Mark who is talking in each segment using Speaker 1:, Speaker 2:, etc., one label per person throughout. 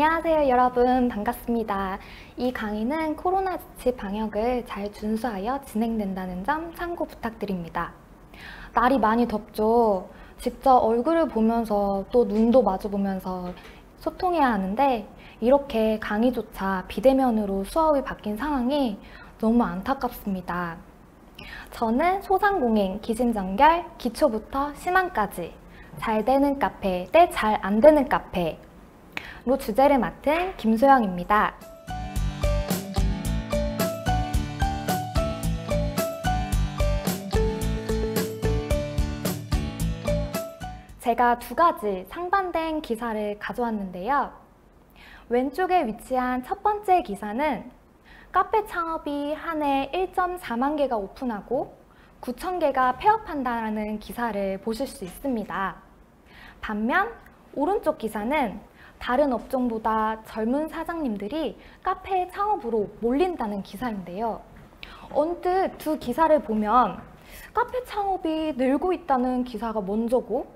Speaker 1: 안녕하세요 여러분, 반갑습니다. 이 강의는 코로나19 방역을 잘 준수하여 진행된다는 점 참고 부탁드립니다. 날이 많이 덥죠. 직접 얼굴을 보면서 또 눈도 마주 보면서 소통해야 하는데 이렇게 강의조차 비대면으로 수업이 바뀐 상황이 너무 안타깝습니다. 저는 소상공인, 기신전결, 기초부터 심한까지 잘 되는 카페 대 잘 안 되는 카페 로 주제를 맡은 김소영입니다. 제가 두 가지 상반된 기사를 가져왔는데요. 왼쪽에 위치한 첫 번째 기사는 카페 창업이 한 해 1.4만 개가 오픈하고 9천 개가 폐업한다는 기사를 보실 수 있습니다. 반면 오른쪽 기사는 다른 업종보다 젊은 사장님들이 카페 창업으로 몰린다는 기사인데요. 언뜻 두 기사를 보면 카페 창업이 늘고 있다는 기사가 먼저고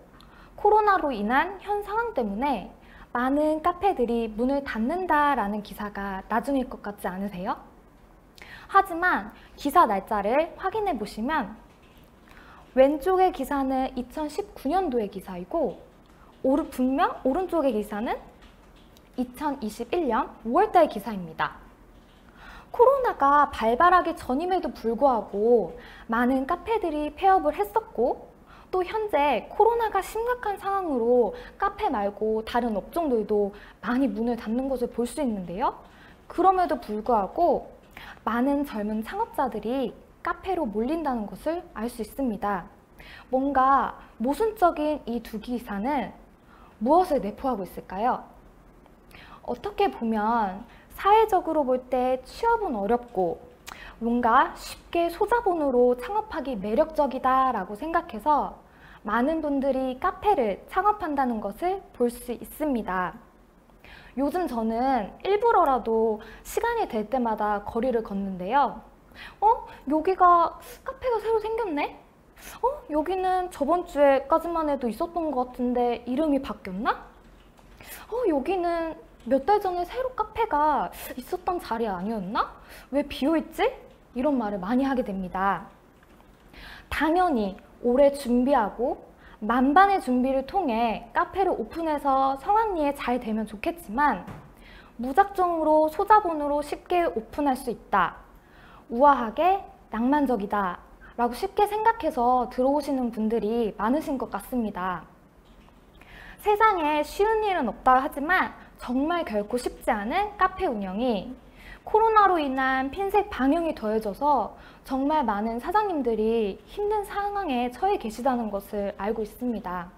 Speaker 1: 코로나로 인한 현 상황 때문에 많은 카페들이 문을 닫는다라는 기사가 나중일 것 같지 않으세요? 하지만 기사 날짜를 확인해 보시면 왼쪽의 기사는 2019년도의 기사이고 분명 오른쪽의 기사는 2021년 5월달 기사입니다. 코로나가 발발하기 전임에도 불구하고 많은 카페들이 폐업을 했었고 또 현재 코로나가 심각한 상황으로 카페 말고 다른 업종들도 많이 문을 닫는 것을 볼 수 있는데요. 그럼에도 불구하고 많은 젊은 창업자들이 카페로 몰린다는 것을 알 수 있습니다. 뭔가 모순적인 이 두 기사는 무엇을 내포하고 있을까요? 어떻게 보면 사회적으로 볼 때 취업은 어렵고 뭔가 쉽게 소자본으로 창업하기 매력적이다라고 생각해서 많은 분들이 카페를 창업한다는 것을 볼 수 있습니다. 요즘 저는 일부러라도 시간이 될 때마다 거리를 걷는데요. 여기가 카페가 새로 생겼네? 여기는 저번 주에까지만 해도 있었던 것 같은데 이름이 바뀌었나? 여기는 몇 달 전에 새로 카페가 있었던 자리 아니었나? 왜 비어있지? 이런 말을 많이 하게 됩니다. 당연히 오래 준비하고 만반의 준비를 통해 카페를 오픈해서 성황리에 잘 되면 좋겠지만 무작정으로 소자본으로 쉽게 오픈할 수 있다. 우아하게 낭만적이다 라고 쉽게 생각해서 들어오시는 분들이 많으신 것 같습니다. 세상에 쉬운 일은 없다 하지만 정말 결코 쉽지 않은 카페 운영이 코로나로 인한 핀셋 방역이 더해져서 정말 많은 사장님들이 힘든 상황에 처해 계시다는 것을 알고 있습니다.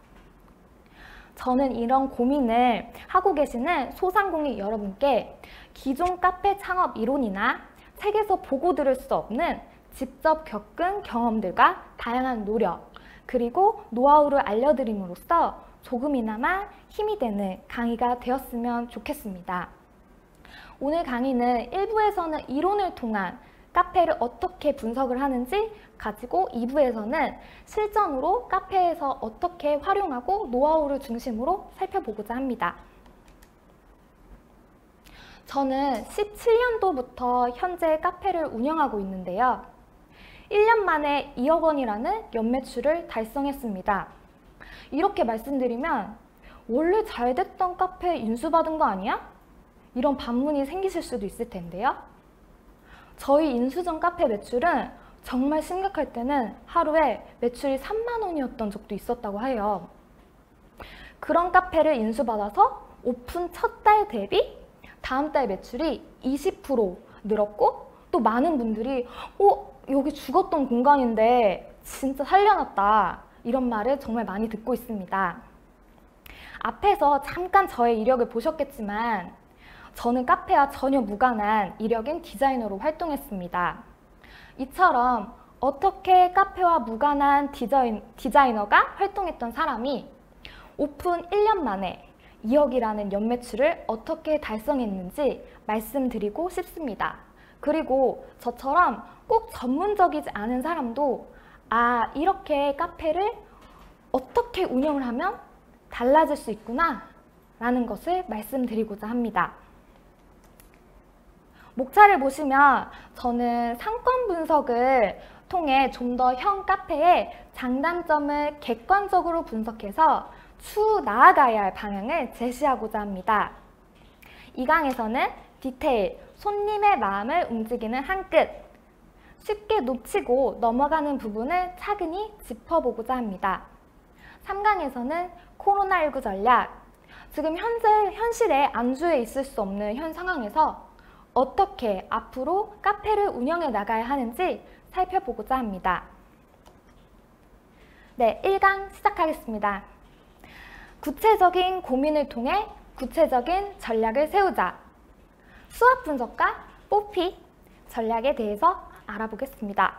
Speaker 1: 저는 이런 고민을 하고 계시는 소상공인 여러분께 기존 카페 창업 이론이나 책에서 보고 들을 수 없는 직접 겪은 경험들과 다양한 노력, 그리고 노하우를 알려드림으로써 조금이나마 힘이 되는 강의가 되었으면 좋겠습니다. 오늘 강의는 1부에서는 이론을 통한 카페를 어떻게 분석을 하는지 가지고 2부에서는 실전으로 카페에서 어떻게 활용하고 노하우를 중심으로 살펴보고자 합니다. 저는 17년도부터 현재 카페를 운영하고 있는데요. 1년 만에 2억 원이라는 연매출을 달성했습니다. 이렇게 말씀드리면 원래 잘 됐던 카페 인수받은 거 아니야? 이런 반문이 생기실 수도 있을 텐데요. 저희 인수전 카페 매출은 정말 심각할 때는 하루에 매출이 3만 원이었던 적도 있었다고 해요. 그런 카페를 인수받아서 오픈 첫 달 대비 다음 달 매출이 20% 늘었고 또 많은 분들이 여기 죽었던 공간인데 진짜 살려놨다. 이런 말을 정말 많이 듣고 있습니다. 앞에서 잠깐 저의 이력을 보셨겠지만 저는 카페와 전혀 무관한 이력인 디자이너로 활동했습니다. 이처럼 어떻게 카페와 무관한 디자이너가 활동했던 사람이 오픈 1년 만에 2억이라는 연매출을 어떻게 달성했는지 말씀드리고 싶습니다. 그리고 저처럼 꼭 전문적이지 않은 사람도 이렇게 카페를 어떻게 운영을 하면 달라질 수 있구나 라는 것을 말씀드리고자 합니다. 목차를 보시면 저는 상권 분석을 통해 좀 더 현 카페의 장단점을 객관적으로 분석해서 추후 나아가야 할 방향을 제시하고자 합니다. 이 강에서는 디테일, 손님의 마음을 움직이는 한 끗, 쉽게 놓치고 넘어가는 부분을 차근히 짚어보고자 합니다. 3강에서는 코로나19 전략, 지금 현실에 안주해 있을 수 없는 현 상황에서 어떻게 앞으로 카페를 운영해 나가야 하는지 살펴보고자 합니다. 네, 1강 시작하겠습니다. 구체적인 고민을 통해 구체적인 전략을 세우자. 수업 분석과 뽀피 전략에 대해서 알아보겠습니다.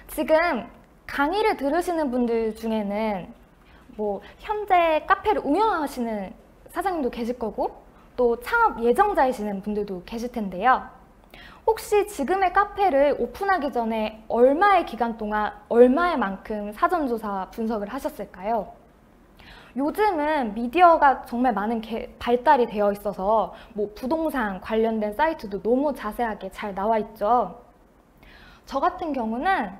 Speaker 1: 지금 강의를 들으시는 분들 중에는 현재 카페를 운영하시는 사장님도 계실 거고 또 창업 예정자이시는 분들도 계실 텐데요. 혹시 지금의 카페를 오픈하기 전에 얼마의 기간 동안 얼마의 만큼 사전조사 분석을 하셨을까요? 요즘은 미디어가 정말 많은 발달이 되어 있어서 부동산 관련된 사이트도 너무 자세하게 잘 나와 있죠. 저 같은 경우는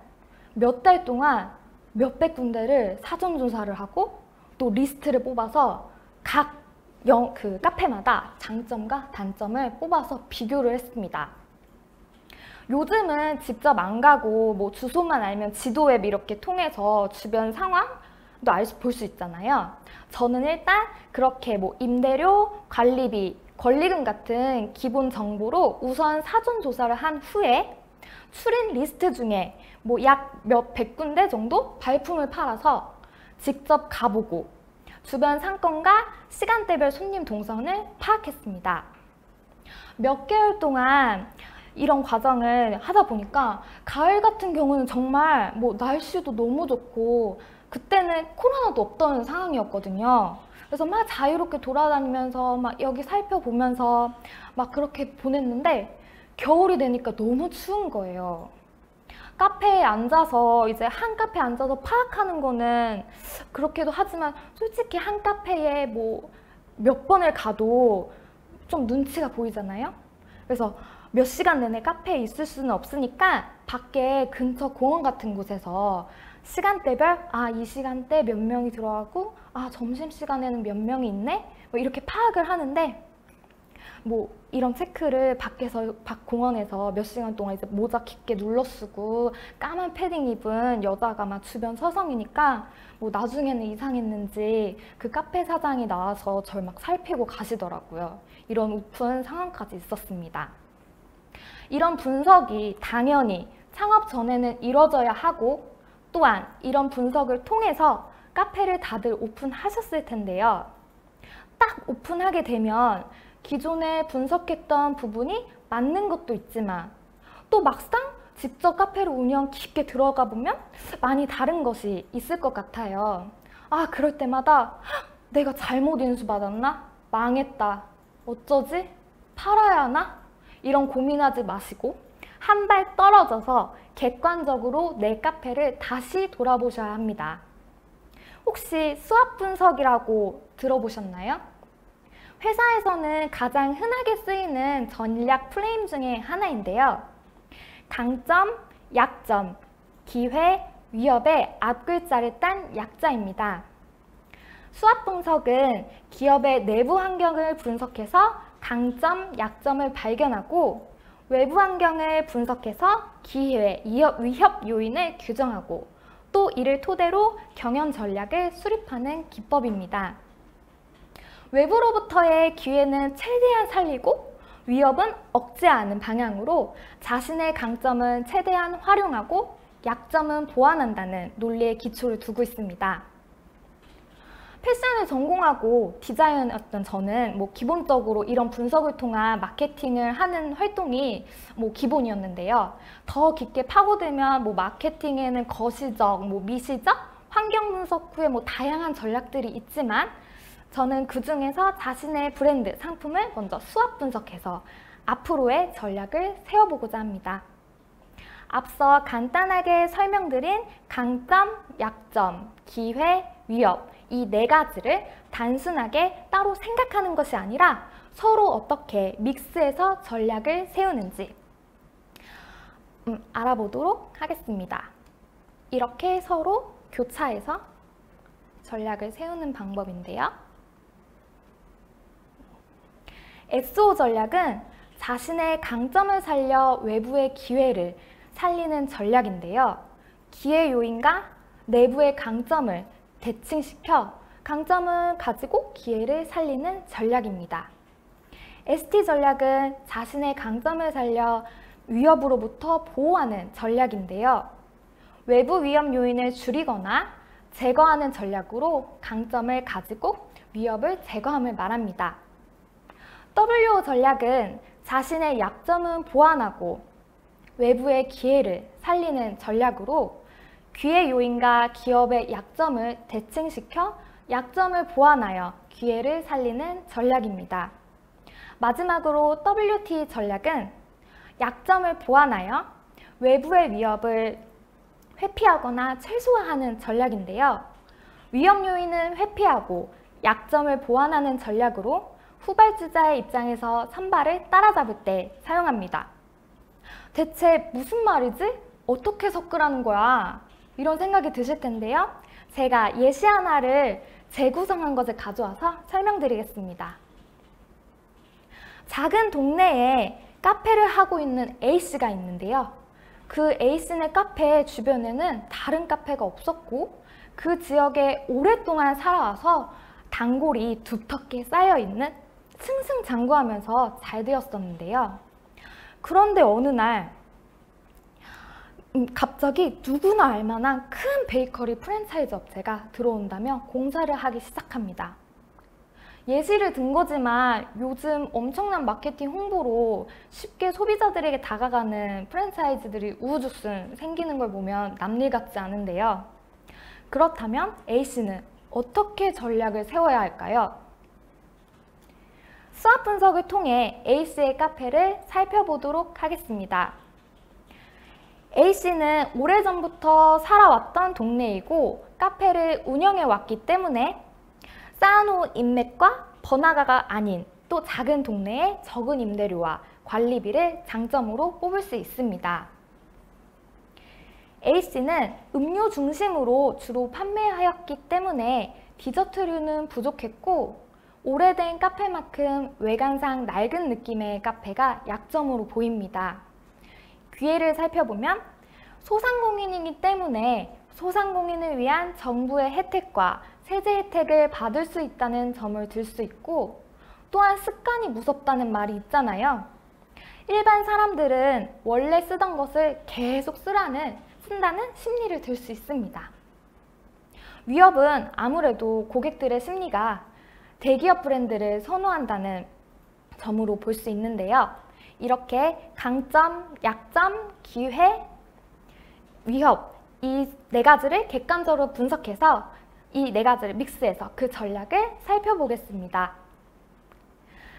Speaker 1: 몇 달 동안 몇백 군데를 사전조사를 하고 또 리스트를 뽑아서 각 카페마다 장점과 단점을 뽑아서 비교를 했습니다. 요즘은 직접 안 가고 주소만 알면 지도 앱 이렇게 통해서 주변 상황도 볼 수 있잖아요. 저는 일단 그렇게 임대료, 관리비, 권리금 같은 기본 정보로 우선 사전 조사를 한 후에 추린 리스트 중에 약 몇백 군데 정도 발품을 팔아서 직접 가보고 주변 상권과 시간대별 손님 동선을 파악했습니다. 몇 개월 동안 이런 과정을 하다 보니까 가을 같은 경우는 정말 날씨도 너무 좋고 그때는 코로나도 없던 상황이었거든요. 그래서 막 자유롭게 돌아다니면서 막 여기 살펴보면서 막 그렇게 보냈는데 겨울이 되니까 너무 추운 거예요. 카페에 앉아서 이제 한 카페에 앉아서 파악하는 거는 그렇게도 하지만 솔직히 한 카페에 몇 번을 가도 좀 눈치가 보이잖아요. 그래서 몇 시간 내내 카페에 있을 수는 없으니까 밖에 근처 공원 같은 곳에서 시간대별 이 시간대 몇 명이 들어가고 점심시간에는 몇 명이 있네? 이렇게 파악을 하는데 이런 체크를 밖에서 공원에서 몇 시간 동안 이제 모자 깊게 눌러쓰고 까만 패딩 입은 여자가 막 주변 서성이니까 나중에는 이상했는지 그 카페 사장이 나와서 절 막 살피고 가시더라고요. 이런 오픈 상황까지 있었습니다. 이런 분석이 당연히 창업 전에는 이뤄져야 하고 또한 이런 분석을 통해서 카페를 다들 오픈하셨을 텐데요. 딱 오픈하게 되면 기존에 분석했던 부분이 맞는 것도 있지만 또 막상 직접 카페를 운영 깊게 들어가 보면 많이 다른 것이 있을 것 같아요. 그럴 때마다 내가 잘못 인수받았나? 망했다. 어쩌지? 팔아야 하나? 이런 고민하지 마시고 한 발 떨어져서 객관적으로 내 카페를 다시 돌아보셔야 합니다. 혹시 수압 분석이라고 들어보셨나요? 회사에서는 가장 흔하게 쓰이는 전략 프레임 중에 하나인데요. 강점, 약점, 기회, 위협의 앞글자를 딴 약자입니다. 수압 분석은 기업의 내부 환경을 분석해서 강점, 약점을 발견하고 외부 환경을 분석해서 기회, 위협 요인을 규정하고 또 이를 토대로 경영 전략을 수립하는 기법입니다. 외부로부터의 기회는 최대한 살리고 위협은 억제하는 방향으로 자신의 강점은 최대한 활용하고 약점은 보완한다는 논리의 기초를 두고 있습니다. 패션을 전공하고 디자이너였던 저는 기본적으로 이런 분석을 통한 마케팅을 하는 활동이 기본이었는데요. 더 깊게 파고들면 마케팅에는 거시적, 미시적, 환경 분석 후에 다양한 전략들이 있지만 저는 그 중에서 자신의 브랜드, 상품을 먼저 수압 분석해서 앞으로의 전략을 세워보고자 합니다. 앞서 간단하게 설명드린 강점, 약점, 기회, 위협 이 네 가지를 단순하게 따로 생각하는 것이 아니라 서로 어떻게 믹스해서 전략을 세우는지 알아보도록 하겠습니다. 이렇게 서로 교차해서 전략을 세우는 방법인데요. SO 전략은 자신의 강점을 살려 외부의 기회를 살리는 전략인데요. 기회 요인과 내부의 강점을 대칭시켜 강점을 가지고 기회를 살리는 전략입니다. ST 전략은 자신의 강점을 살려 위협으로부터 보호하는 전략인데요. 외부 위험 요인을 줄이거나 제거하는 전략으로 강점을 가지고 위협을 제거함을 말합니다. WO 전략은 자신의 약점은 보완하고 외부의 기회를 살리는 전략으로 기회 요인과 기업의 약점을 대칭시켜 약점을 보완하여 기회를 살리는 전략입니다. 마지막으로 WT 전략은 약점을 보완하여 외부의 위협을 회피하거나 최소화하는 전략인데요. 위험 요인은 회피하고 약점을 보완하는 전략으로 후발주자의 입장에서 선발을 따라잡을 때 사용합니다. 대체 무슨 말이지? 어떻게 섞으라는 거야? 이런 생각이 드실 텐데요. 제가 예시 하나를 재구성한 것을 가져와서 설명드리겠습니다. 작은 동네에 카페를 하고 있는 A씨가 있는데요. 그 A씨네 카페 주변에는 다른 카페가 없었고 그 지역에 오랫동안 살아와서 단골이 두텁게 쌓여있는 승승장구하면서 잘 되었었는데요. 그런데 어느 날 갑자기 누구나 알만한 큰 베이커리 프랜차이즈 업체가 들어온다며 공사를 하기 시작합니다. 예시를 든 거지만 요즘 엄청난 마케팅 홍보로 쉽게 소비자들에게 다가가는 프랜차이즈들이 우후죽순 생기는 걸 보면 남일 같지 않은데요. 그렇다면 A씨는 어떻게 전략을 세워야 할까요? 수학 분석을 통해 A씨의 카페를 살펴보도록 하겠습니다. A씨는 오래전부터 살아왔던 동네이고 카페를 운영해 왔기 때문에 쌓아놓은 인맥과 번화가가 아닌 또 작은 동네의 적은 임대료와 관리비를 장점으로 뽑을 수 있습니다. A씨는 음료 중심으로 주로 판매하였기 때문에 디저트류는 부족했고 오래된 카페만큼 외관상 낡은 느낌의 카페가 약점으로 보입니다. 기회를 살펴보면 소상공인이기 때문에 소상공인을 위한 정부의 혜택과 세제 혜택을 받을 수 있다는 점을 들 수 있고 또한 습관이 무섭다는 말이 있잖아요. 일반 사람들은 원래 쓰던 것을 계속 쓴다는 심리를 들 수 있습니다. 위협은 아무래도 고객들의 심리가 대기업 브랜드를 선호한다는 점으로 볼 수 있는데요. 이렇게 강점, 약점, 기회, 위협 이 네 가지를 객관적으로 분석해서 이 네 가지를 믹스해서 그 전략을 살펴보겠습니다.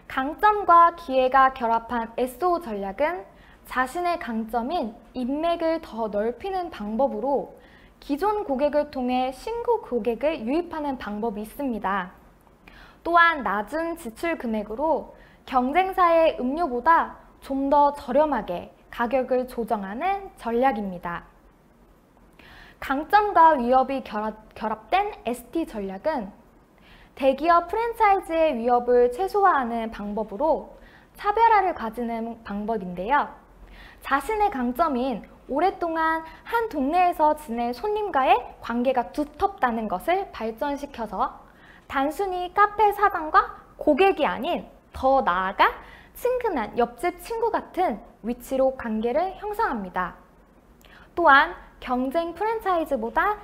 Speaker 1: 강점과 기회가 결합한 SO 전략은 자신의 강점인 인맥을 더 넓히는 방법으로 기존 고객을 통해 신규 고객을 유입하는 방법이 있습니다. 또한 낮은 지출 금액으로 경쟁사의 음료보다 좀 더 저렴하게 가격을 조정하는 전략입니다. 강점과 위협이 결합된 ST 전략은 대기업 프랜차이즈의 위협을 최소화하는 방법으로 차별화를 가지는 방법인데요. 자신의 강점인 오랫동안 한 동네에서 지낸 손님과의 관계가 두텁다는 것을 발전시켜서 단순히 카페 사장과 고객이 아닌 더 나아가 친근한 옆집 친구 같은 위치로 관계를 형성합니다. 또한 경쟁 프랜차이즈보다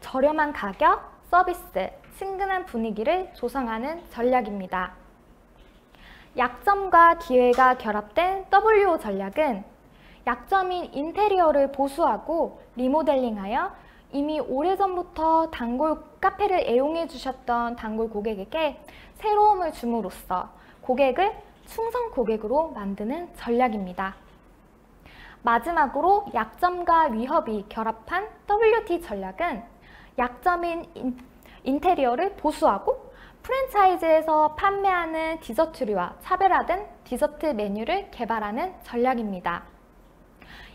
Speaker 1: 저렴한 가격, 서비스, 친근한 분위기를 조성하는 전략입니다. 약점과 기회가 결합된 WO 전략은 약점인 인테리어를 보수하고 리모델링하여 이미 오래전부터 단골 카페를 애용해 주셨던 단골 고객에게 새로움을 줌으로써 고객을 충성 고객으로 만드는 전략입니다. 마지막으로 약점과 위협이 결합한 WT 전략은 약점인 인테리어를 보수하고 프랜차이즈에서 판매하는 디저트류와 차별화된 디저트 메뉴를 개발하는 전략입니다.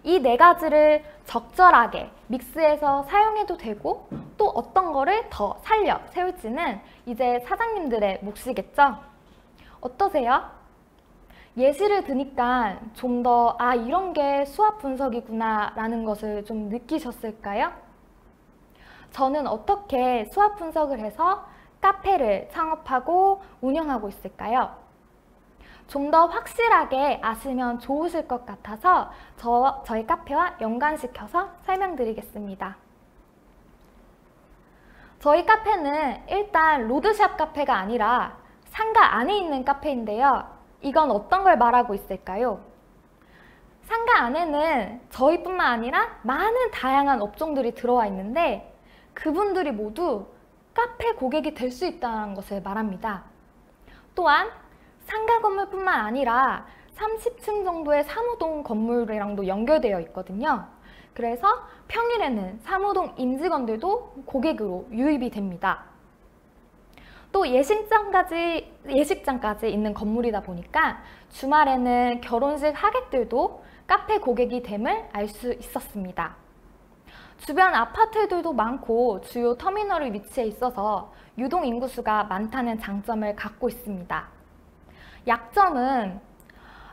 Speaker 1: 이 네 가지를 적절하게 믹스해서 사용해도 되고 또 어떤 거를 더 살려 세울지는 이제 사장님들의 몫이겠죠? 어떠세요? 예시를 드니까 좀 더 이런 게 수압 분석이구나 라는 것을 좀 느끼셨을까요? 저는 어떻게 수압 분석을 해서 카페를 창업하고 운영하고 있을까요? 좀 더 확실하게 아시면 좋으실 것 같아서 저희 카페와 연관시켜서 설명드리겠습니다. 저희 카페는 일단 로드샵 카페가 아니라 상가 안에 있는 카페인데요. 이건 어떤 걸 말하고 있을까요? 상가 안에는 저희뿐만 아니라 많은 다양한 업종들이 들어와 있는데 그분들이 모두 카페 고객이 될 수 있다는 것을 말합니다. 또한 상가 건물뿐만 아니라 30층 정도의 사무동 건물이랑도 연결되어 있거든요. 그래서 평일에는 사무동 임직원들도 고객으로 유입이 됩니다. 또 예식장까지 있는 건물이다 보니까 주말에는 결혼식 하객들도 카페 고객이 됨을 알 수 있었습니다. 주변 아파트들도 많고 주요 터미널에 위치해 있어서 유동 인구수가 많다는 장점을 갖고 있습니다. 약점은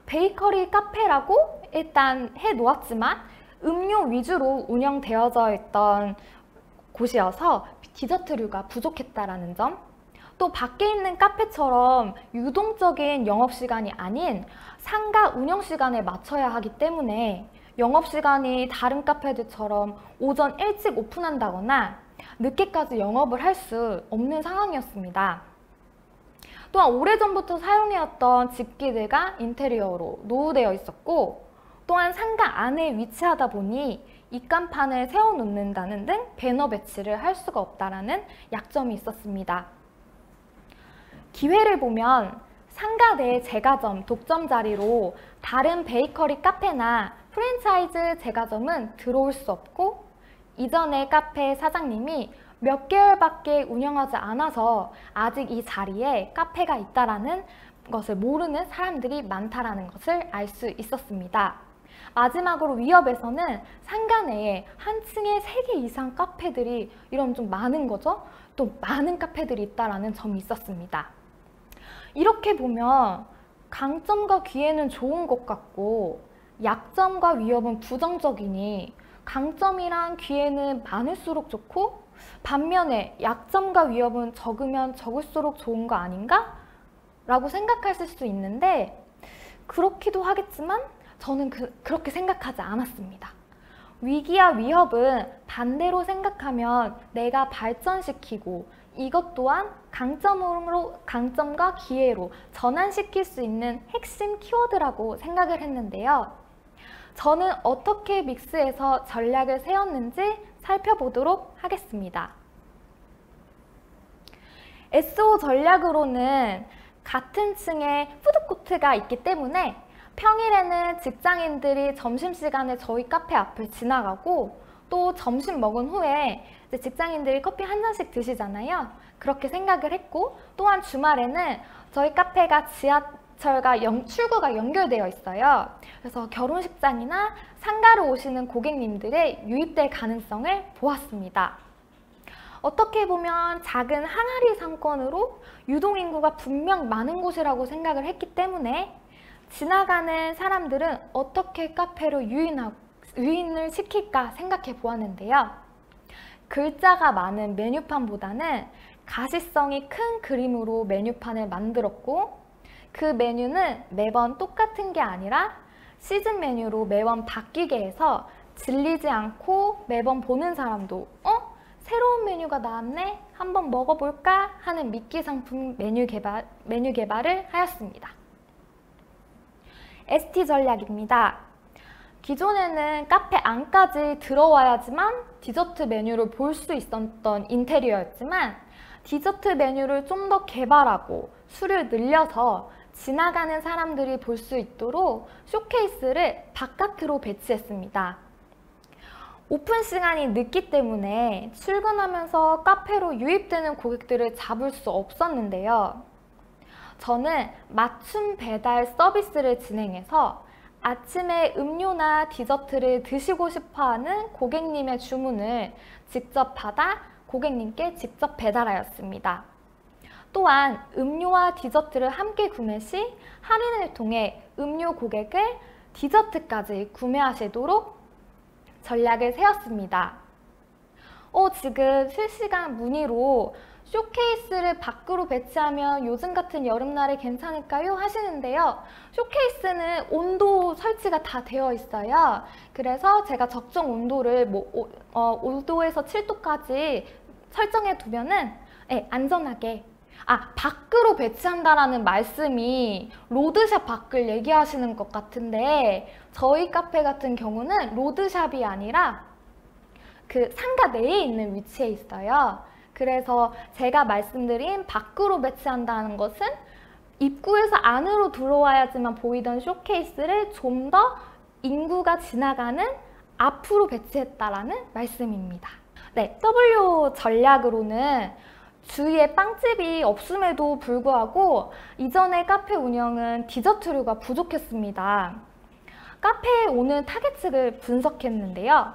Speaker 1: 베이커리 카페라고 일단 해놓았지만 음료 위주로 운영되어져 있던 곳이어서 디저트류가 부족했다라는 점, 또 밖에 있는 카페처럼 유동적인 영업시간이 아닌 상가 운영시간에 맞춰야 하기 때문에 영업시간이 다른 카페들처럼 오전 일찍 오픈한다거나 늦게까지 영업을 할 수 없는 상황이었습니다. 또한 오래전부터 사용해왔던 집기들과 인테리어로 노후되어 있었고 또한 상가 안에 위치하다 보니 입간판을 세워놓는다는 등 배너 배치를 할 수가 없다는 약점이 있었습니다. 기회를 보면 상가 내 제과점 독점 자리로 다른 베이커리 카페나 프랜차이즈 제과점은 들어올 수 없고 이전의 카페 사장님이 몇 개월밖에 운영하지 않아서 아직 이 자리에 카페가 있다라는 것을 모르는 사람들이 많다라는 것을 알 수 있었습니다. 마지막으로 위협에서는 상가 내에 한 층에 3개 이상 카페들이 이런 좀 많은 거죠. 또 많은 카페들이 있다라는 점이 있었습니다. 이렇게 보면 강점과 기회는 좋은 것 같고 약점과 위협은 부정적이니 강점이랑 기회는 많을수록 좋고 반면에 약점과 위협은 적으면 적을수록 좋은 거 아닌가? 라고 생각하실 수 있는데 그렇기도 하겠지만 저는 그렇게 생각하지 않았습니다. 위기와 위협은 반대로 생각하면 내가 발전시키고 이것 또한 강점과 기회로 전환시킬 수 있는 핵심 키워드라고 생각을 했는데요. 저는 어떻게 믹스해서 전략을 세웠는지 살펴보도록 하겠습니다. SO 전략으로는 같은 층에 푸드코트가 있기 때문에 평일에는 직장인들이 점심시간에 저희 카페 앞을 지나가고 또 점심 먹은 후에 이제 직장인들이 커피 한 잔씩 드시잖아요. 그렇게 생각을 했고 또한 주말에는 저희 카페가 지하철과 출구가 연결되어 있어요. 그래서 결혼식장이나 상가로 오시는 고객님들의 유입될 가능성을 보았습니다. 어떻게 보면 작은 항아리 상권으로 유동인구가 분명 많은 곳이라고 생각을 했기 때문에 지나가는 사람들은 어떻게 카페로 유인을 시킬까 생각해 보았는데요. 글자가 많은 메뉴판보다는 가시성이 큰 그림으로 메뉴판을 만들었고 그 메뉴는 매번 똑같은 게 아니라 시즌 메뉴로 매번 바뀌게 해서 질리지 않고 매번 보는 사람도 새로운 메뉴가 나왔네? 한번 먹어볼까? 하는 미끼 상품 메뉴 개발을 하였습니다. ST 전략입니다. 기존에는 카페 안까지 들어와야지만 디저트 메뉴를 볼 수 있었던 인테리어였지만 디저트 메뉴를 좀 더 개발하고 수를 늘려서 지나가는 사람들이 볼 수 있도록 쇼케이스를 바깥으로 배치했습니다. 오픈 시간이 늦기 때문에 출근하면서 카페로 유입되는 고객들을 잡을 수 없었는데요. 저는 맞춤 배달 서비스를 진행해서 아침에 음료나 디저트를 드시고 싶어하는 고객님의 주문을 직접 받아 고객님께 직접 배달하였습니다. 또한 음료와 디저트를 함께 구매 시 할인을 통해 음료 고객을 디저트까지 구매하시도록 전략을 세웠습니다. 지금 실시간 문의로 쇼케이스를 밖으로 배치하면 요즘 같은 여름날에 괜찮을까요? 하시는데요. 쇼케이스는 온도 설치가 다 되어 있어요. 그래서 제가 적정 온도를 5도에서 7도까지 설정해 두면은 안전하게 밖으로 배치한다라는 말씀이 로드샵 밖을 얘기하시는 것 같은데 저희 카페 같은 경우는 로드샵이 아니라 그 상가 내에 있는 위치에 있어요. 그래서 제가 말씀드린 밖으로 배치한다는 것은 입구에서 안으로 들어와야지만 보이던 쇼케이스를 좀 더 인구가 지나가는 앞으로 배치했다라는 말씀입니다. 네, W 전략으로는 주위에 빵집이 없음에도 불구하고 이전에 카페 운영은 디저트류가 부족했습니다. 카페에 오는 타겟층을 분석했는데요.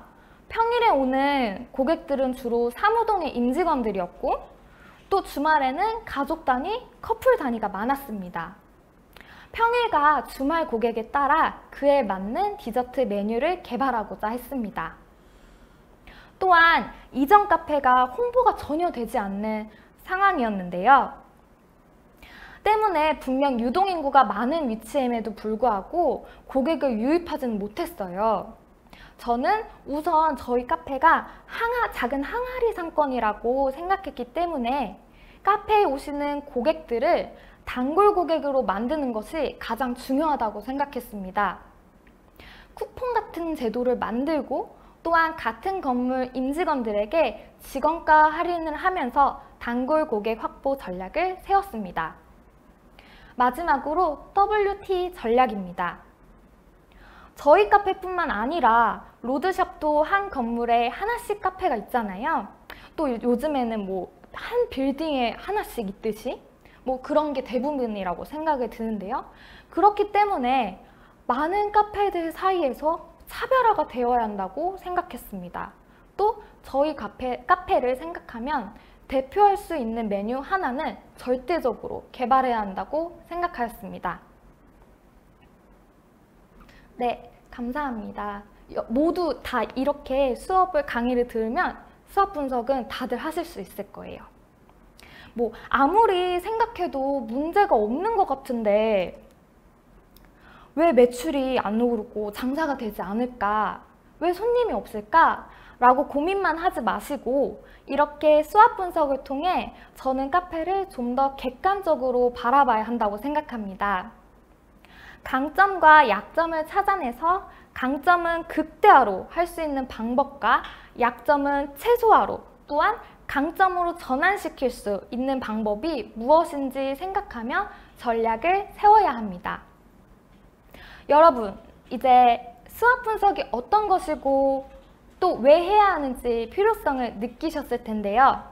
Speaker 1: 평일에 오는 고객들은 주로 사무동의 임직원들이었고 또 주말에는 가족 단위, 커플 단위가 많았습니다. 평일과 주말 고객에 따라 그에 맞는 디저트 메뉴를 개발하고자 했습니다. 또한 이전 카페가 홍보가 전혀 되지 않는 상황이었는데요. 때문에 분명 유동인구가 많은 위치임에도 불구하고 고객을 유입하지는 못했어요. 저는 우선 저희 카페가 작은 항아리 상권이라고 생각했기 때문에 카페에 오시는 고객들을 단골 고객으로 만드는 것이 가장 중요하다고 생각했습니다. 쿠폰 같은 제도를 만들고 또한 같은 건물 임직원들에게 직원가 할인을 하면서 단골 고객 확보 전략을 세웠습니다. 마지막으로 WT 전략입니다. 저희 카페뿐만 아니라 로드샵도 한 건물에 하나씩 카페가 있잖아요. 또 요즘에는 한 빌딩에 하나씩 있듯이 그런 게 대부분이라고 생각이 드는데요. 그렇기 때문에 많은 카페들 사이에서 차별화가 되어야 한다고 생각했습니다. 또 저희 카페를 생각하면 대표할 수 있는 메뉴 하나는 절대적으로 개발해야 한다고 생각하였습니다. 네, 감사합니다. 모두 다 이렇게 강의를 들으면 수업 분석은 다들 하실 수 있을 거예요. 아무리 생각해도 문제가 없는 것 같은데 왜 매출이 안 오르고 장사가 되지 않을까? 왜 손님이 없을까? 라고 고민만 하지 마시고 이렇게 수학 분석을 통해 저는 카페를 좀 더 객관적으로 바라봐야 한다고 생각합니다. 강점과 약점을 찾아내서 강점은 극대화로 할 수 있는 방법과 약점은 최소화로 또한 강점으로 전환시킬 수 있는 방법이 무엇인지 생각하며 전략을 세워야 합니다. 여러분, 이제 수학 분석이 어떤 것이고 또 왜 해야 하는지 필요성을 느끼셨을 텐데요.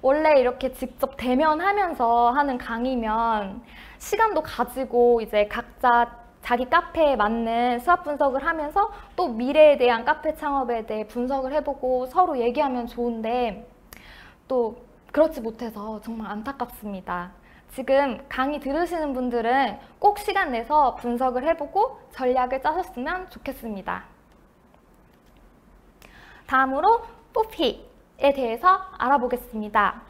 Speaker 1: 원래 이렇게 직접 대면하면서 하는 강의면 시간도 가지고 이제 각자 자기 카페에 맞는 수학 분석을 하면서 또 미래에 대한 카페 창업에 대해 분석을 해보고 서로 얘기하면 좋은데 또 그렇지 못해서 정말 안타깝습니다. 지금 강의 들으시는 분들은 꼭 시간 내서 분석을 해보고 전략을 짜셨으면 좋겠습니다. 다음으로 뽀피에 대해서 알아보겠습니다.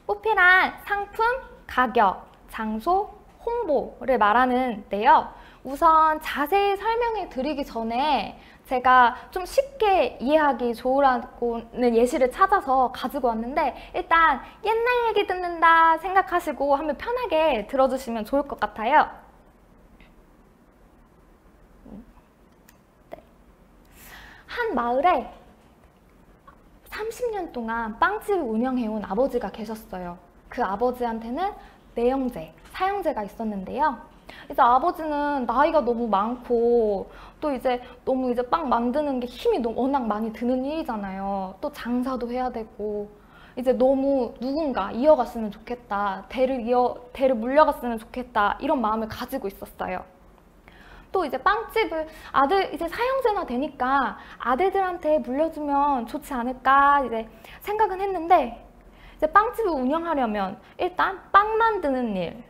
Speaker 1: 뽀피란 상품, 가격, 장소, 홍보를 말하는데요. 우선 자세히 설명해 드리기 전에 제가 좀 쉽게 이해하기 좋으라고는 예시를 찾아서 가지고 왔는데 일단 옛날 얘기 듣는다 생각하시고 한번 편하게 들어주시면 좋을 것 같아요. 네. 한 마을에 30년 동안 빵집을 운영해온 아버지가 계셨어요. 그 아버지한테는 내형제, 사형제가 있었는데요. 이제 아버지는 나이가 너무 많고 또 이제 너무 이제 빵 만드는 게 힘이 너무 워낙 많이 드는 일이잖아요. 또 장사도 해야 되고 이제 너무 누군가 이어갔으면 좋겠다. 대를 물려갔으면 좋겠다. 이런 마음을 가지고 있었어요. 또 이제 빵집을 이제 사형제나 되니까 아들들한테 물려주면 좋지 않을까 이제 생각은 했는데 이제 빵집을 운영하려면 일단 빵 만드는 일,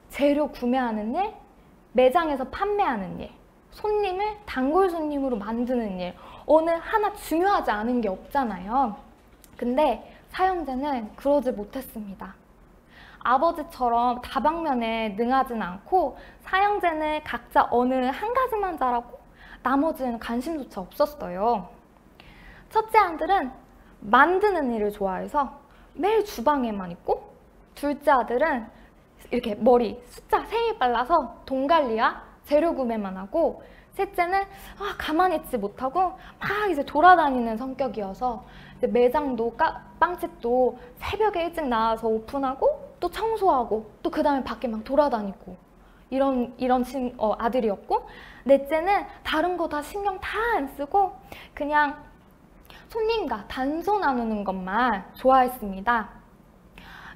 Speaker 1: 재료 구매하는 일, 매장에서 판매하는 일, 손님을 단골 손님으로 만드는 일 어느 하나 중요하지 않은 게 없잖아요. 근데 사형제는 그러지 못했습니다. 아버지처럼 다방면에 능하진 않고 사형제는 각자 어느 한 가지만 잘하고 나머지는 관심조차 없었어요. 첫째 아들은 만드는 일을 좋아해서 매일 주방에만 있고 둘째 아들은 이렇게 머리 숫자 생이 빨라서 돈 관리와 재료 구매만 하고 셋째는 가만히 있지 못하고 막 이제 돌아다니는 성격이어서 이제 매장도 빵집도 새벽에 일찍 나와서 오픈하고 또 청소하고 또 그 다음에 밖에 막 돌아다니고 이런 아들이었고 넷째는 다른 거 다 신경 다 안 쓰고 그냥 손님과 단소 나누는 것만 좋아했습니다.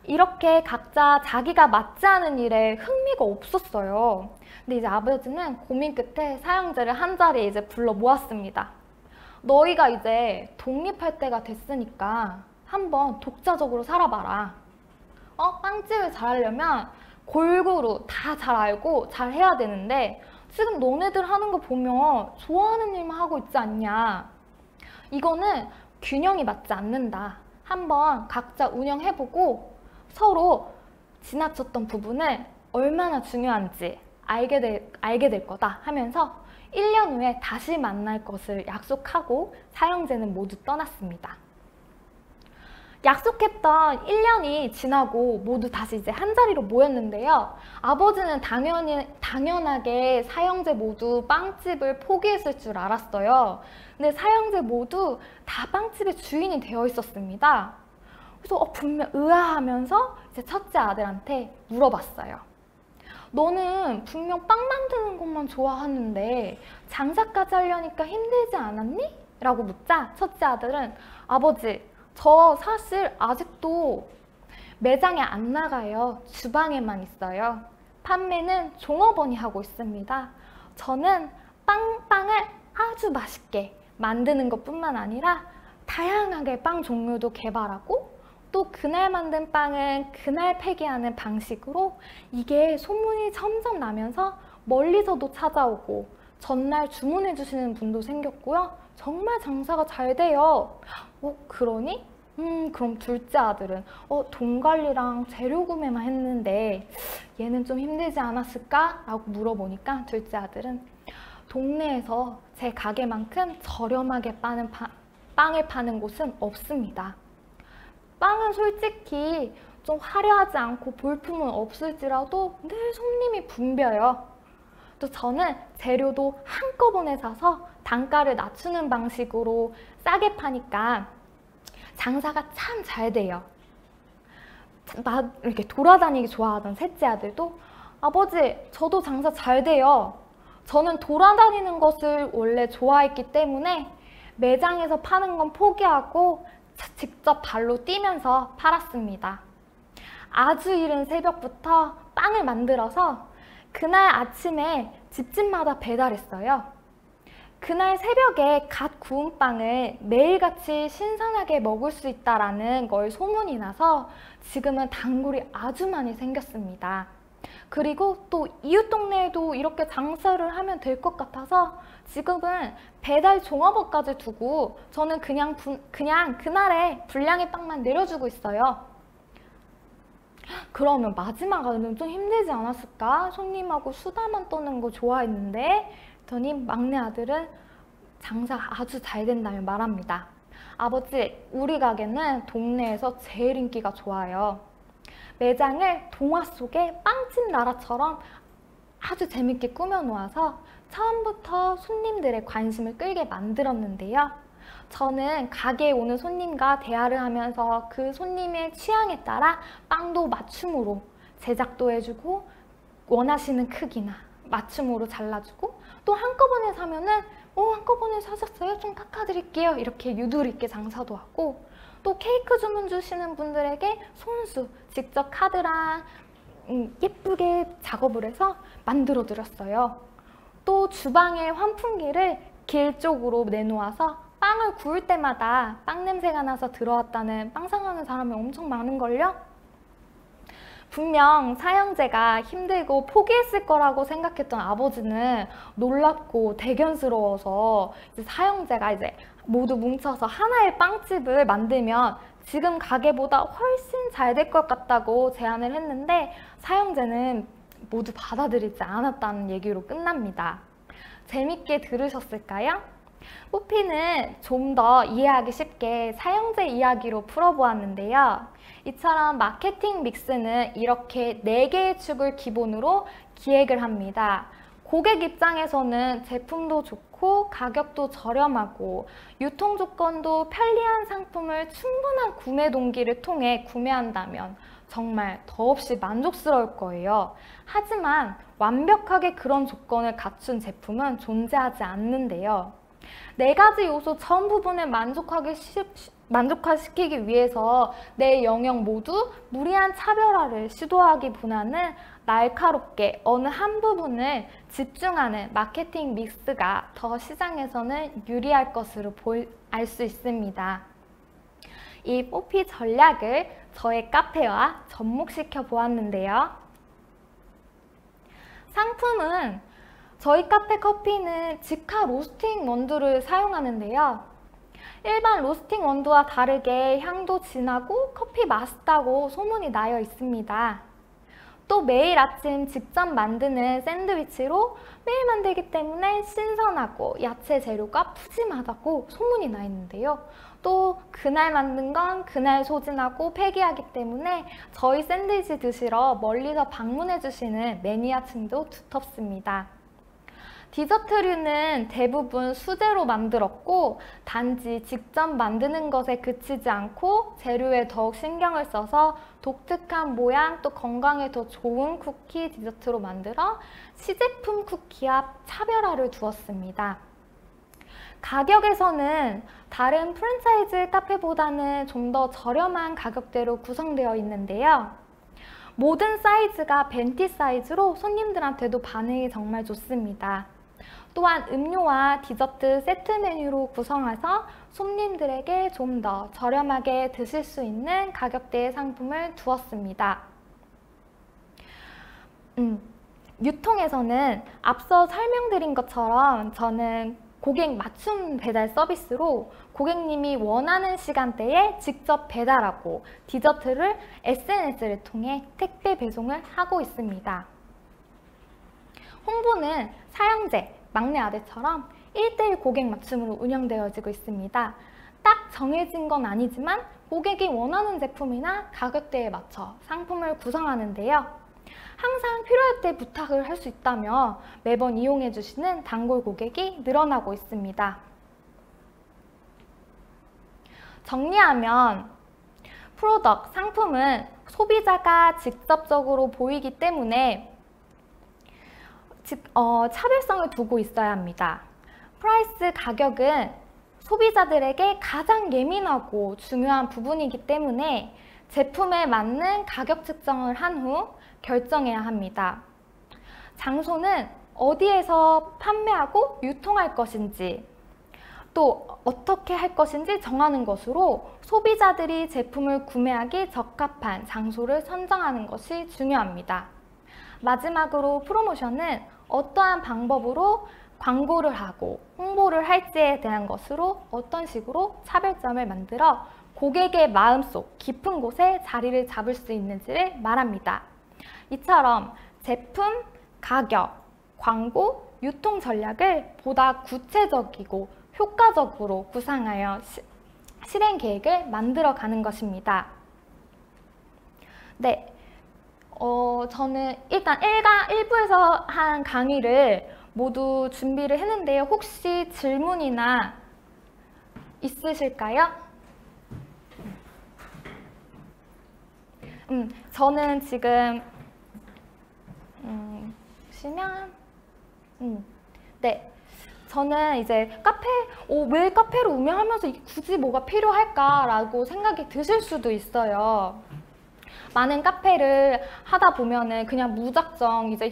Speaker 1: 이렇게 각자 자기가 맞지 않은 일에 흥미가 없었어요. 근데 이제 아버지는 고민 끝에 사형제를 한 자리에 이제 불러 모았습니다. 너희가 이제 독립할 때가 됐으니까 한번 독자적으로 살아봐라. 빵집을 잘하려면 골고루 다 잘 알고 잘 해야 되는데 지금 너네들 하는 거 보면 좋아하는 일만 하고 있지 않냐. 이거는 균형이 맞지 않는다. 한번 각자 운영해보고 서로 지나쳤던 부분을 얼마나 중요한지 알게 될 거다 하면서 1년 후에 다시 만날 것을 약속하고 사형제는 모두 떠났습니다. 약속했던 1년이 지나고 모두 다시 이제 한자리로 모였는데요. 아버지는 당연하게 사형제 모두 빵집을 포기했을 줄 알았어요. 근데 사형제 모두 다 빵집의 주인이 되어 있었습니다. 그래서 분명 의아하면서 이제 첫째 아들한테 물어봤어요. 너는 분명 빵 만드는 것만 좋아하는데 장사까지 하려니까 힘들지 않았니? 라고 묻자 첫째 아들은 아버지, 저 사실 아직도 매장에 안 나가요. 주방에만 있어요. 판매는 종업원이 하고 있습니다. 저는 빵을 아주 맛있게 만드는 것뿐만 아니라 다양하게 빵 종류도 개발하고 또 그날 만든 빵은 그날 폐기하는 방식으로 이게 소문이 점점 나면서 멀리서도 찾아오고 전날 주문해 주시는 분도 생겼고요. 정말 장사가 잘 돼요. 그러니? 그럼 둘째 아들은 돈 관리랑 재료 구매만 했는데 얘는 좀 힘들지 않았을까? 라고 물어보니까 둘째 아들은 동네에서 제 가게만큼 저렴하게 빵을 파는 곳은 없습니다. 빵은 솔직히 좀 화려하지 않고 볼품은 없을지라도 늘 손님이 붐벼요. 또 저는 재료도 한꺼번에 사서 단가를 낮추는 방식으로 싸게 파니까 장사가 참 잘 돼요. 이렇게 돌아다니기 좋아하던 셋째 아들도 아버지, 저도 장사 잘 돼요. 저는 돌아다니는 것을 원래 좋아했기 때문에 매장에서 파는 건 포기하고 직접 발로 뛰면서 팔았습니다. 아주 이른 새벽부터 빵을 만들어서 그날 아침에 집집마다 배달했어요. 그날 새벽에 갓 구운 빵을 매일같이 신선하게 먹을 수 있다는 걸 소문이 나서 지금은 단골이 아주 많이 생겼습니다. 그리고 또 이웃 동네에도 이렇게 장사를 하면 될 것 같아서 지금은 배달 종업원까지 두고 저는 그냥 그날에 분량의 빵만 내려주고 있어요. 그러면 마지막 아들은 좀 힘들지 않았을까? 손님하고 수다만 떠는 거 좋아했는데 그랬더니 막내 아들은 장사가 아주 잘 된다며 말합니다. 아버지, 우리 가게는 동네에서 제일 인기가 좋아요. 매장을 동화 속의 빵집 나라처럼 아주 재밌게 꾸며놓아서 처음부터 손님들의 관심을 끌게 만들었는데요. 저는 가게에 오는 손님과 대화를 하면서 그 손님의 취향에 따라 빵도 맞춤으로 제작도 해주고 원하시는 크기나 맞춤으로 잘라주고, 또 한꺼번에 사면은 한꺼번에 사셨어요? 좀 깎아드릴게요. 이렇게 유도리 있게 장사도 하고, 또 케이크 주문 주시는 분들에게 손수 직접 카드랑 예쁘게 작업을 해서 만들어 드렸어요. 또 주방에 환풍기를 길 쪽으로 내놓아서 빵을 구울 때마다 빵 냄새가 나서 들어왔다는 빵 상하는 사람이 엄청 많은걸요? 분명 사형제가 힘들고 포기했을 거라고 생각했던 아버지는 놀랍고 대견스러워서 이제 사형제가 이제 모두 뭉쳐서 하나의 빵집을 만들면 지금 가게보다 훨씬 잘 될 것 같다고 제안을 했는데 사형제는 모두 받아들이지 않았다는 얘기로 끝납니다. 재밌게 들으셨을까요? 뽀피는 좀 더 이해하기 쉽게 사형제 이야기로 풀어보았는데요. 이처럼 마케팅 믹스는 이렇게 4개의 축을 기본으로 기획을 합니다. 고객 입장에서는 제품도 좋고 가격도 저렴하고 유통 조건도 편리한 상품을 충분한 구매 동기를 통해 구매한다면 정말 더없이 만족스러울 거예요. 하지만 완벽하게 그런 조건을 갖춘 제품은 존재하지 않는데요. 4가지 요소 전 부분을 만족화시키기 위해서 내 영역 모두 무리한 차별화를 시도하기보다는 날카롭게 어느 한 부분을 집중하는 마케팅 믹스가 더 시장에서는 유리할 것으로 알 수 있습니다. 이 뽀피 전략을 저의 카페와 접목시켜 보았는데요. 상품은 저희 카페 커피는 직화 로스팅 원두를 사용하는데요. 일반 로스팅 원두와 다르게 향도 진하고 커피 맛있다고 소문이 나여 있습니다. 또 매일 아침 직접 만드는 샌드위치로 매일 만들기 때문에 신선하고 야채 재료가 푸짐하다고 소문이 나 있는데요. 또 그날 만든 건 그날 소진하고 폐기하기 때문에 저희 샌드위치 드시러 멀리서 방문해 주시는 매니아층도 두텁습니다. 디저트류는 대부분 수제로 만들었고 단지 직접 만드는 것에 그치지 않고 재료에 더욱 신경을 써서 독특한 모양 또 건강에 더 좋은 쿠키 디저트로 만들어 시제품 쿠키와 차별화를 두었습니다. 가격에서는 다른 프랜차이즈 카페보다는 좀 더 저렴한 가격대로 구성되어 있는데요. 모든 사이즈가 벤티 사이즈로 손님들한테도 반응이 정말 좋습니다. 또한 음료와 디저트 세트 메뉴로 구성해서 손님들에게 좀 더 저렴하게 드실 수 있는 가격대의 상품을 두었습니다. 유통에서는 앞서 설명드린 것처럼 저는 고객 맞춤 배달 서비스로 고객님이 원하는 시간대에 직접 배달하고 디저트를 SNS를 통해 택배 배송을 하고 있습니다. 홍보는 사형제, 막내 아들처럼 1:1 고객 맞춤으로 운영되어지고 있습니다. 딱 정해진 건 아니지만 고객이 원하는 제품이나 가격대에 맞춰 상품을 구성하는데요. 항상 필요할 때 부탁을 할 수 있다며 매번 이용해 주시는 단골 고객이 늘어나고 있습니다. 정리하면 프로덕트, 상품은 소비자가 직접적으로 보이기 때문에 차별성을 두고 있어야 합니다. 프라이스, 가격은 소비자들에게 가장 예민하고 중요한 부분이기 때문에 제품에 맞는 가격 측정을 한 후 결정해야 합니다. 장소는 어디에서 판매하고 유통할 것인지 또 어떻게 할 것인지 정하는 것으로 소비자들이 제품을 구매하기 적합한 장소를 선정하는 것이 중요합니다. 마지막으로 프로모션은 어떠한 방법으로 광고를 하고 홍보를 할지에 대한 것으로 어떤 식으로 차별점을 만들어 고객의 마음속 깊은 곳에 자리를 잡을 수 있는지를 말합니다. 이처럼 제품, 가격, 광고, 유통 전략을 보다 구체적이고 효과적으로 구상하여 실행 계획을 만들어 가는 것입니다. 네, 저는 일단 1부에서 한 강의를 모두 준비를 했는데요. 혹시 질문이나 있으실까요? 저는 지금 보시면 네. 저는 이제 왜 카페를 운영하면서 굳이 뭐가 필요할까라고 생각이 드실 수도 있어요. 많은 카페를 하다 보면은 그냥 무작정 이제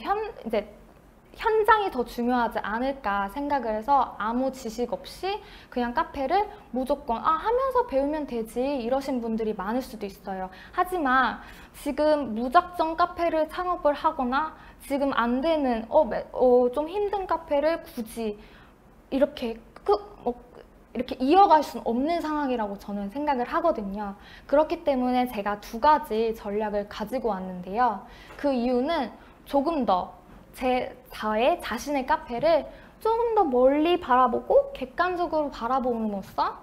Speaker 1: 현장이 더 중요하지 않을까 생각을 해서 아무 지식 없이 그냥 카페를 무조건 하면서 배우면 되지 이러신 분들이 많을 수도 있어요. 하지만 지금 무작정 카페를 창업을 하거나 지금 안 되는 좀 힘든 카페를 굳이 이렇게 이어갈 수는 없는 상황이라고 저는 생각을 하거든요. 그렇기 때문에 제가 두 가지 전략을 가지고 왔는데요. 그 이유는 조금 더 저의 자신의 카페를 조금 더 멀리 바라보고 객관적으로 바라봄으로써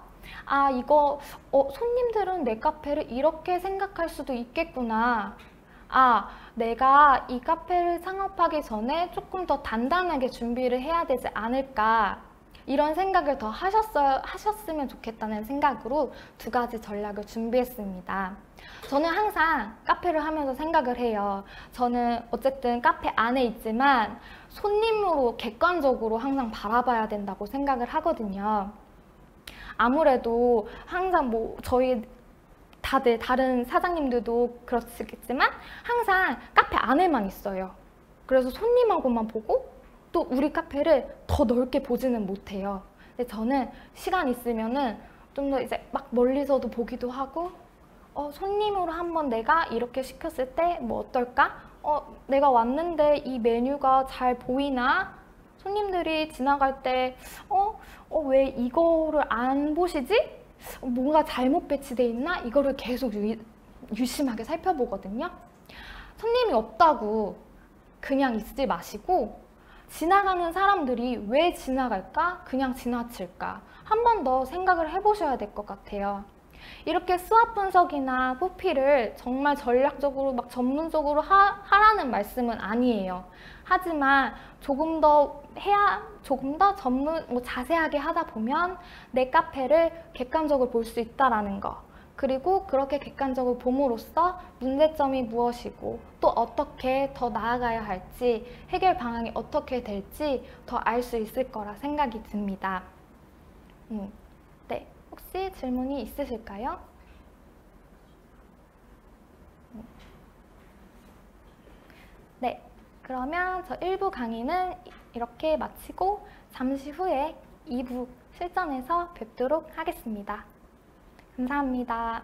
Speaker 1: 손님들은 내 카페를 이렇게 생각할 수도 있겠구나. 내가 이 카페를 창업하기 전에 조금 더 단단하게 준비를 해야 되지 않을까. 이런 생각을 더 하셨으면 좋겠다는 생각으로 두 가지 전략을 준비했습니다. 저는 항상 카페를 하면서 생각을 해요. 저는 어쨌든 카페 안에 있지만 손님으로 객관적으로 항상 바라봐야 된다고 생각을 하거든요. 아무래도 항상 저희 다들 다른 사장님들도 그렇겠지만 항상 카페 안에만 있어요. 그래서 손님하고만 보고 또 우리 카페를 더 넓게 보지는 못해요. 근데 저는 시간 있으면은 좀 더 이제 막 멀리서도 보기도 하고 손님으로 한번 내가 이렇게 시켰을 때 뭐 어떨까? 내가 왔는데 이 메뉴가 잘 보이나? 손님들이 지나갈 때 왜 이거를 안 보시지? 뭔가 잘못 배치돼 있나? 이거를 계속 유심하게 살펴보거든요. 손님이 없다고 그냥 있지 마시고 지나가는 사람들이 왜 지나갈까? 그냥 지나칠까? 한 번 더 생각을 해보셔야 될 것 같아요. 이렇게 수압 분석이나 포피를 정말 전략적으로 막 전문적으로 하라는 말씀은 아니에요. 하지만 조금 더 자세하게 하다 보면 내 카페를 객관적으로 볼 수 있다라는 거. 그리고 그렇게 객관적으로 봄으로써 문제점이 무엇이고 또 어떻게 더 나아가야 할지 해결 방향이 어떻게 될지 더 알 수 있을 거라 생각이 듭니다. 네, 혹시 질문이 있으실까요? 네, 그러면 저 1부 강의는 이렇게 마치고 잠시 후에 2부 실전에서 뵙도록 하겠습니다. 감사합니다.